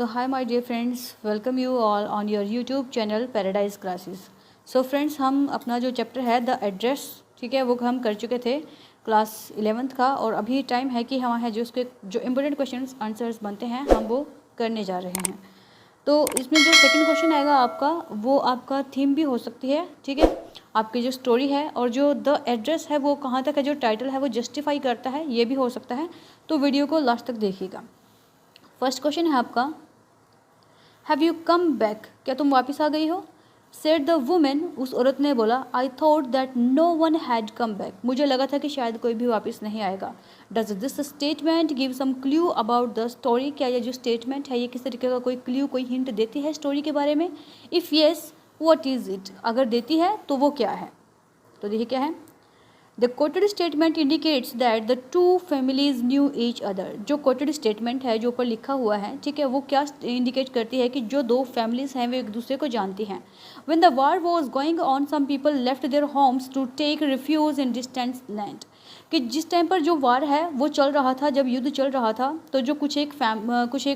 So hi my dear friends, welcome you all on your YouTube channel Paradise Classes. So friends, हम अपना जो chapter है the address, ठीक है, वो हम कर चुके थे क्लास 11th का, और अभी टाइम है कि हमारे जो उसके जो इम्पोर्टेंट क्वेश्चन आंसर्स बनते हैं हम वो करने जा रहे हैं। तो इसमें जो सेकंड क्वेश्चन आएगा आपका, वो आपका थीम भी हो सकती है, ठीक है, आपकी जो स्टोरी है और जो द एड्रेस है वो कहाँ तक है, जो टाइटल है वो जस्टिफाई करता है, ये भी हो सकता है। तो वीडियो को लास्ट तक देखिएगा। फर्स्ट क्वेश्चन है आपका, हैव यू कम बैक, क्या तुम वापस आ गई हो? सेड द वुमेन, उस औरत ने बोला, I thought that no one had come back, मुझे लगा था कि शायद कोई भी वापस नहीं आएगा। Does this statement give some clue about the story, क्या ये जो स्टेटमेंट है ये किस तरीके का कोई क्लू, कोई हिंट देती है स्टोरी के बारे में? If yes, what is it, अगर देती है तो वो क्या है? तो देखिए क्या है, the coated statement indicates that the two families knew each other. जो कोटेड स्टेटमेंट है जो ऊपर लिखा हुआ है, ठीक है, वो क्या इंडिकेट करती है कि जो दो फैमिलीज हैं वे एक दूसरे को जानती हैं। When the war was going on some people left their homes to take refuge in distant land, कि जिस टाइम पर जो वार है वो चल रहा था, जब युद्ध चल रहा था, तो जो कुछ एक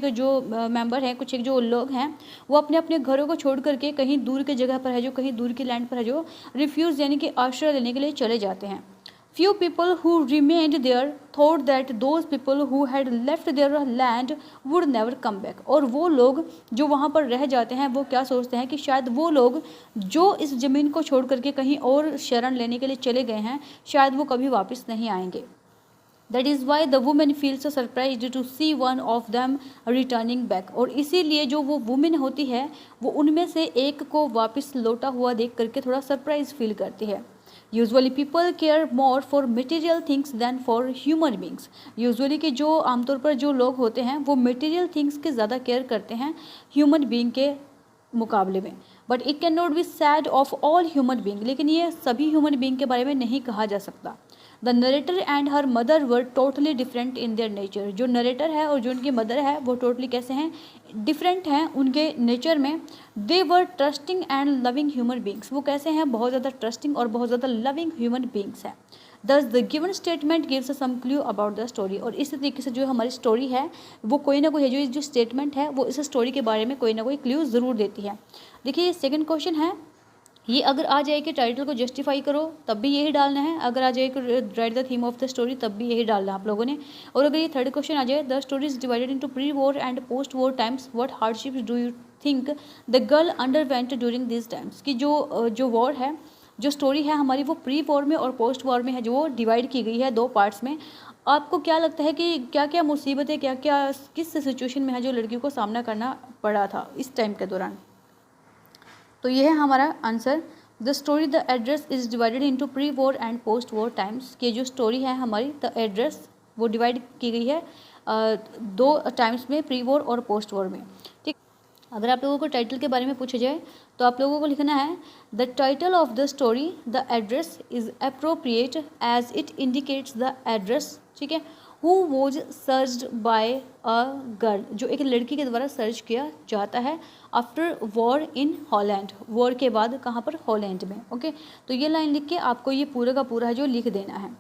जो मेंबर हैं, कुछ एक जो लोग हैं, वो अपने अपने घरों को छोड़ करके कहीं दूर की जगह पर है, जो कहीं दूर की लैंड पर है, जो रिफ्यूज़ यानी कि आश्रय लेने के लिए चले जाते हैं। Few people who remained there thought that those people who had left their land would never come back. और वो लोग जो वहाँ पर रह जाते हैं वो क्या सोचते हैं कि शायद वो लोग जो इस ज़मीन को छोड़ करके कहीं और शरण लेने के लिए चले गए हैं, शायद वो कभी वापस नहीं आएंगे। That is why the woman feels so surprised to see one of them returning back. और इसीलिए जो वो वुमेन होती है वो उनमें से एक को वापस लौटा हुआ देख करके थोड़ा सरप्राइज फील करती है। Usually people care more for material things than for human beings. Usually कि जो आमतौर पर जो लोग होते हैं वो मटेरियल थिंग्स के ज़्यादा केयर करते हैं ह्यूमन बींग के मुकाबले में। But it can not be sad of all human being, लेकिन ये सभी ह्यूमन बींग के बारे में नहीं कहा जा सकता। The narrator and her mother were totally different in their nature. जो नरेटर है और जो उनकी मदर है वो टोटली कैसे हैं, डिफरेंट हैं उनके नेचर में। They were trusting and loving human beings, वो कैसे हैं, बहुत ज़्यादा ट्रस्टिंग और बहुत ज़्यादा लविंग ह्यूमन बींग्स हैं। Thus the given statement gives some clue about the story. और इस तरीके से जो हमारी स्टोरी है वो कोई ना कोई है, जो स्टेटमेंट है वो इस स्टोरी के बारे में कोई ना कोई क्लू ज़रूर देती है। देखिए सेकंड क्वेश्चन है, ये अगर आ जाए कि टाइटल को जस्टिफाई करो तब भी यही डालना है, अगर आ जाए कि right the theme of the story तब भी यही डालना है आप लोगों ने। और अगर ये थर्ड क्वेश्चन आ जाए, the story is divided into pre war and post war times, what hardships do you think the girl underwent during this times, कि जो वॉर है, जो स्टोरी है हमारी वो प्री वॉर में और पोस्ट वॉर में है, जो डिवाइड की गई है दो पार्ट्स में। आपको क्या लगता है कि क्या क्या मुसीबतें, क्या क्या किस सिचुएशन में है जो लड़कियों को सामना करना पड़ा था इस टाइम के दौरान? तो ये है हमारा answer. The story the address is divided into pre war and post war times, की जो स्टोरी है हमारी द एड्रेस वो डिवाइड की गई है दो टाइम्स में, प्री वॉर और पोस्ट वॉर में। ठीक, अगर आप लोगों को टाइटल के बारे में पूछा जाए तो आप लोगों को लिखना है, the title of the story the address is appropriate as it indicates the address, ठीक है, who was searched by a girl, जो एक लड़की के द्वारा सर्च किया जाता है after war in Holland, war के बाद कहाँ पर, हॉलैंड में। ओके, तो ये लाइन लिख के आपको ये पूरा का पूरा है जो लिख देना है।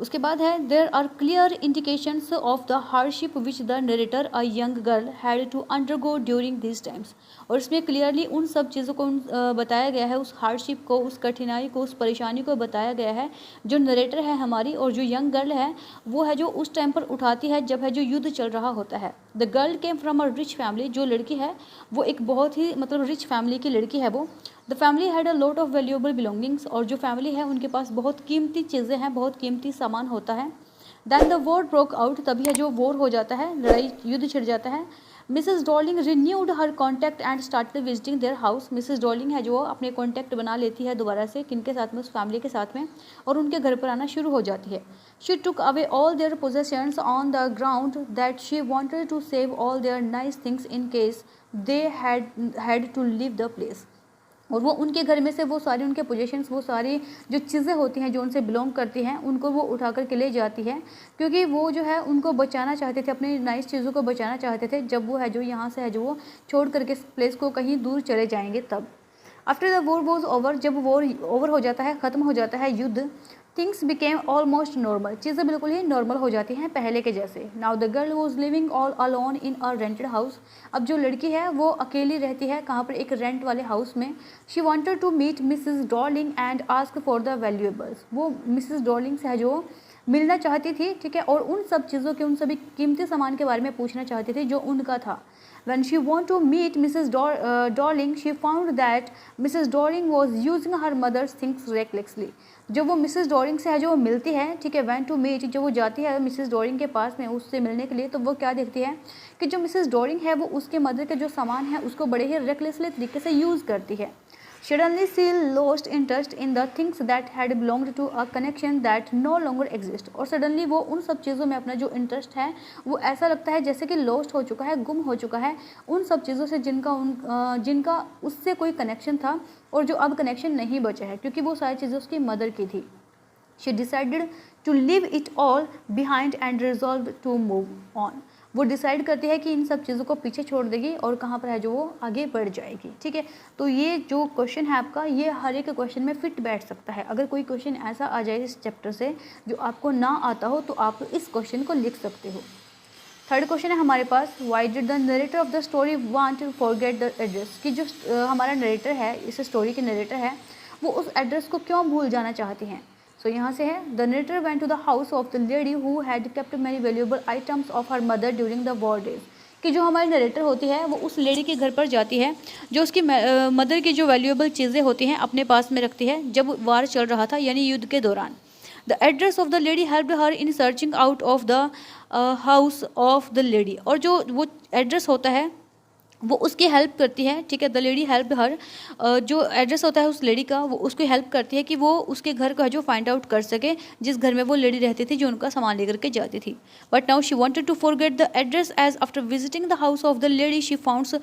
उसके बाद है, there are clear indications of the hardship which the narrator a young girl had to undergo during this times. और इसमें क्लियरली उन सब चीज़ों को बताया गया है, उस हार्डशिप को, उस कठिनाई को, उस परेशानी को बताया गया है जो नरेटर है हमारी और जो यंग गर्ल है वो है जो उस टाइम पर उठाती है जब है जो युद्ध चल रहा होता है। The girl came from a rich family, जो लड़की है वो एक बहुत ही मतलब रिच फैमिली की लड़की है वो। The family had a lot of valuable belongings, और जो फैमिली है उनके पास बहुत कीमती चीज़ें हैं, बहुत कीमती सामान होता है। Then the war broke out, तभी है जो वॉर हो जाता है, लड़ाई युद्ध छिड़ जाता है। Mrs Darling renewed her contact and started visiting their house. Mrs Darling है जो अपने कॉन्टैक्ट बना लेती है दोबारा से, किनके साथ में, उस फैमिली के साथ में, और उनके घर पर आना शुरू हो जाती है। She took away all their possessions on the ground that she wanted to save all their nice things in case they had to leave the place. और वो उनके घर में से वो सारी उनके पोजेशंस, वो सारी जो चीज़ें होती हैं जो उनसे बिलोंग करती हैं, उनको वो उठा कर के ले जाती है, क्योंकि वो जो है उनको बचाना चाहते थे, अपनी नाइस चीज़ों को बचाना चाहते थे, जब वो है जो यहाँ से है जो वो छोड़ करके इस प्लेस को कहीं दूर चले जाएंगे तब। After the war was over, जब वॉर ओवर हो जाता है, ख़त्म हो जाता है युद्ध, थिंग्स बिकेम ऑलमोस्ट नॉर्मल, चीज़ें बिल्कुल ही नॉर्मल हो जाती हैं पहले के जैसे। Now the girl was living all alone in a rented house, अब जो लड़की है वो अकेली रहती है कहाँ पर, एक रेंट वाले हाउस में। She wanted to meet Mrs Dorling and ask for the valuables, वो मिसिज डॉर्लिंग से है जो मिलना चाहती थी, ठीक है, और उन सब चीज़ों के, उन सभी कीमती सामान के बारे में पूछना चाहती थी जो उनका था। When she wanted to meet Mrs. Dorling, she found that Mrs. Dorling was using her mother's things recklessly. जब वो मिसेस डॉरिंग से है जो मिलती है, ठीक है, went to meet, जब वो जाती है मिसेस डॉरिंग के पास में उससे मिलने के लिए, तो वो क्या देखती है कि जो मिसेस डॉरिंग है वो उसके मदर के जो सामान है उसको बड़े ही रेकलेसली तरीके से यूज़ करती है। Suddenly she lost interest in the things that had belonged to a connection that no longer exist, और सडनली वो उन सब चीज़ों में अपना जो इंटरेस्ट है वो ऐसा लगता है जैसे कि लॉस्ट हो चुका है, गुम हो चुका है उन सब चीज़ों से जिनका उससे कोई कनेक्शन था और जो अब कनेक्शन नहीं बचा है, क्योंकि वो सारी चीज़ें उसकी मदर की थी। She decided to leave it all behind and resolved to move on. वो डिसाइड करती है कि इन सब चीज़ों को पीछे छोड़ देगी और कहाँ पर है जो वो आगे बढ़ जाएगी, ठीक है। तो ये जो क्वेश्चन है आपका, ये हर एक क्वेश्चन में फिट बैठ सकता है। अगर कोई क्वेश्चन ऐसा आ जाए इस चैप्टर से जो आपको ना आता हो तो आप इस क्वेश्चन को लिख सकते हो। थर्ड क्वेश्चन है हमारे पास, why did the narrator of the story want to forget the address, कि जो हमारा नरेटर है, इस स्टोरी के नरेटर है, वो उस एड्रेस को क्यों भूल जाना चाहती हैं। सो यहाँ से है, the narrator went to the house of the lady who had kept many valuable items of her mother during the war days, कि जो हमारी नरेटर होती है वो उस लेडी के घर पर जाती है जो उसकी मदर की जो वैल्यूएबल चीज़ें होती हैं अपने पास में रखती है जब वार चल रहा था, यानी युद्ध के दौरान। The address of the lady helped her in searching out of the house of the lady, और जो वो एड्रेस होता है वो उसकी हेल्प करती है, ठीक है। द लेडी हेल्प हर, जो एड्रेस होता है उस लेडी का वो उसको हेल्प करती है कि वो उसके घर का जो फाइंड आउट कर सके जिस घर में वो लेडी रहती थी, जो उनका सामान लेकर के जाती थी। But now she wanted to forget the address as after visiting the house of the lady she founds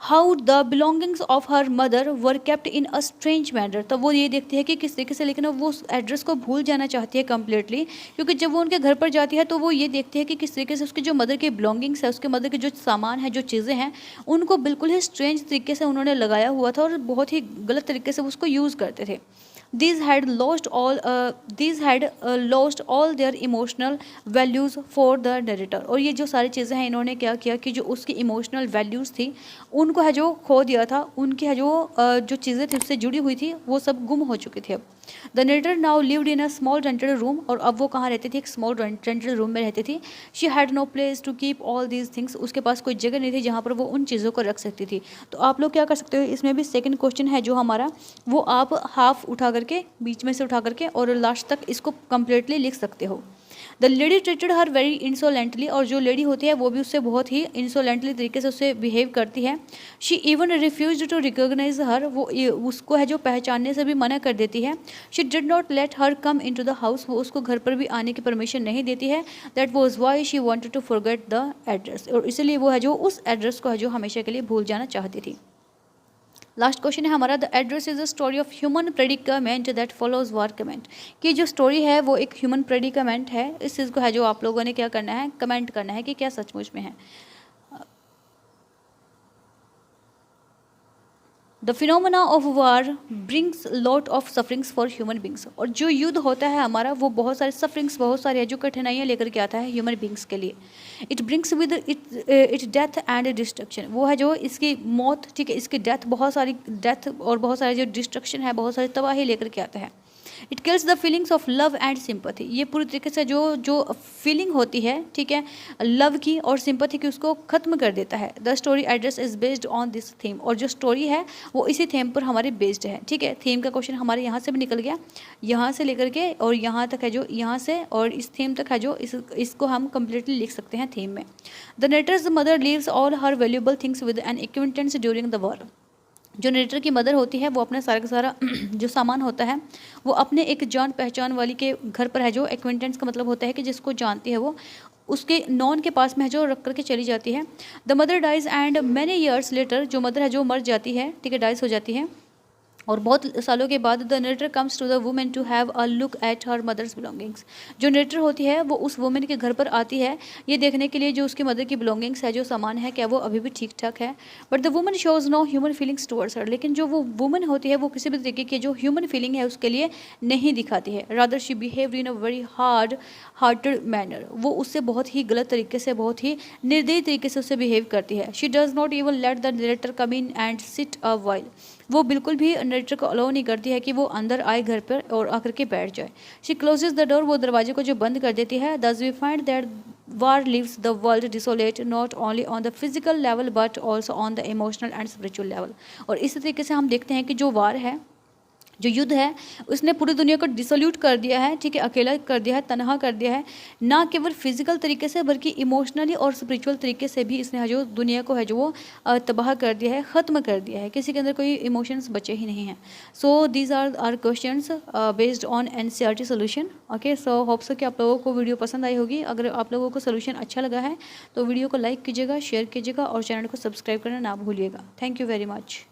how the belongings of her mother were kept in a strange manner. तब वो ये देखती है कि किस तरीके से, लेकिन वो उस एड्रेस को भूल जाना चाहती है कम्प्लीटली, क्योंकि जब वो उनके घर पर जाती है तो वो ये देखती है कि किस तरीके से उसके जो मदर के बिलोंगिंग्स है, उसके मदर के जो सामान है, जो चीज़ें हैं, उनको बिल्कुल ही स्ट्रेंज तरीके से उन्होंने लगाया हुआ था और बहुत ही गलत तरीके से उसको यूज़ करते थे। These had lost all their emotional values for the narrator, और ये जो सारी चीज़ें हैं इन्होंने क्या किया कि जो उसकी इमोशनल वैल्यूज़ थी उनको है जो खो दिया था, उनकी है जो चीज़ें थी उससे जुड़ी हुई थी वो सब गुम हो चुकी थी अब। The narrator now lived in a small rented room, और अब वो कहाँ रहती थी, एक स्मॉल रेंटेड रूम में रहती थी। She had no place to keep all these things, उसके पास कोई जगह नहीं थी जहाँ पर वो उन चीज़ों को रख सकती थी। तो आप लोग क्या कर सकते हो, इसमें भी सेकंड क्वेश्चन है जो हमारा, वो आप हाफ उठा करके, बीच में से उठा करके और लास्ट तक इसको कम्प्लीटली लिख सकते हो। The lady treated her very insolently, और जो लेडी होती है वो भी उससे बहुत ही इंसोलेंटली तरीके से उससे बिहेव करती है। She even refuse to recognise her, वो उसको है जो पहचानने से भी मना कर देती है। She did not let her come in to the house, वो उसको घर पर भी आने की परमिशन नहीं देती है। That was why she wanted to forget the address, और इसलिए वो है जो उस एड्रेस को है जो हमेशा के लिए भूल जाना चाहती थी। लास्ट क्वेश्चन है हमारा, the address is a story of human predicament that follows war comment, कि जो स्टोरी है वो एक ह्यूमन प्रेडिकामेंट है। इस चीज़ को है जो आप लोगों ने क्या करना है, कमेंट करना है कि क्या सचमुच में है। The phenomena of war brings lot of sufferings for human beings, और जो युद्ध होता है हमारा वो बहुत सारे सफरिंग्स, बहुत सारी जो कठिनाइयाँ लेकर के आता है ह्यूमन बींग्स के लिए। It brings with it death and destruction, वो है जो इसकी मौत, ठीक है, इसकी डेथ, बहुत सारी डेथ और बहुत सारी जो डिस्ट्रक्शन है, बहुत सारी तबाही लेकर के आता है। It kills the feelings of love and sympathy, ये पूरी तरीके से जो फीलिंग होती है, ठीक है, लव की और सिंपैथी की, उसको ख़त्म कर देता है। The story address is based on this theme, और जो स्टोरी है वो इसी थीम पर हमारी बेस्ड है, ठीक है। थीम का क्वेश्चन हमारे यहाँ से भी निकल गया, यहाँ से लेकर के और यहाँ तक है जो, यहाँ से और इस थीम तक है जो, इसको हम कम्प्लीटली लिख सकते हैं थीम में। The narrator's mother leaves all her valuable things with an acquaintance during the war, जो नरेटर की मदर होती है वो अपना सारा का सारा जो सामान होता है वो अपने एक जान पहचान वाली के घर पर है जो, एक्वेंटेंस का मतलब होता है कि जिसको जानती है वो, उसके नॉन के पास में है जो रख करके चली जाती है। The mother dies and many years later, जो मदर है जो मर जाती है, ठीक है, डाइज हो जाती है। और बहुत सालों के बाद the narrator comes to the woman to have a look at her mother's belongings. जो नरेटर होती है वो उस वुमेन के घर पर आती है ये देखने के लिए जो उसकी मदर की बिलोंगिंग्स है, जो सामान है, क्या वो अभी भी ठीक ठाक है। But the woman shows no human feelings towards her. लेकिन जो वो वुमन होती है वो किसी भी तरीके की जो ह्यूमन फीलिंग है उसके लिए नहीं दिखाती है। Rather she behaved in a very hearted manner. वो उससे बहुत ही गलत तरीके से, बहुत ही निर्दयी तरीके से उससे बिहेव करती है। She does not even let the narrator come in and sit a while. वो बिल्कुल भी नरेटर को अलाउ नहीं करती है कि वो अंदर आए घर पर और आकर के बैठ जाए। She closes the door. वो दरवाजे को जो बंद कर देती है। Thus we find that war leaves the world desolate not only on the physical level but also on the emotional and spiritual level। और इस तरीके से हम देखते हैं कि जो वार है, जो युद्ध है, उसने पूरी दुनिया को डिसोल्यूट कर दिया है, ठीक है, अकेला कर दिया है, तनहा कर दिया है। ना केवल फिजिकल तरीके से बल्कि इमोशनली और स्पिरिचुअल तरीके से भी इसने जो दुनिया को है जो वो तबाह कर दिया है, ख़त्म कर दिया है। किसी के अंदर कोई इमोशंस बचे ही नहीं हैं। So these are are questions based on NCERT solution. Okay, so hope so कि आप लोगों को वीडियो पसंद आई होगी। अगर आप लोगों को सोल्यूशन अच्छा लगा है तो वीडियो को लाइक कीजिएगा, शेयर कीजिएगा और चैनल को सब्सक्राइब करना ना भूलिएगा। Thank you very much.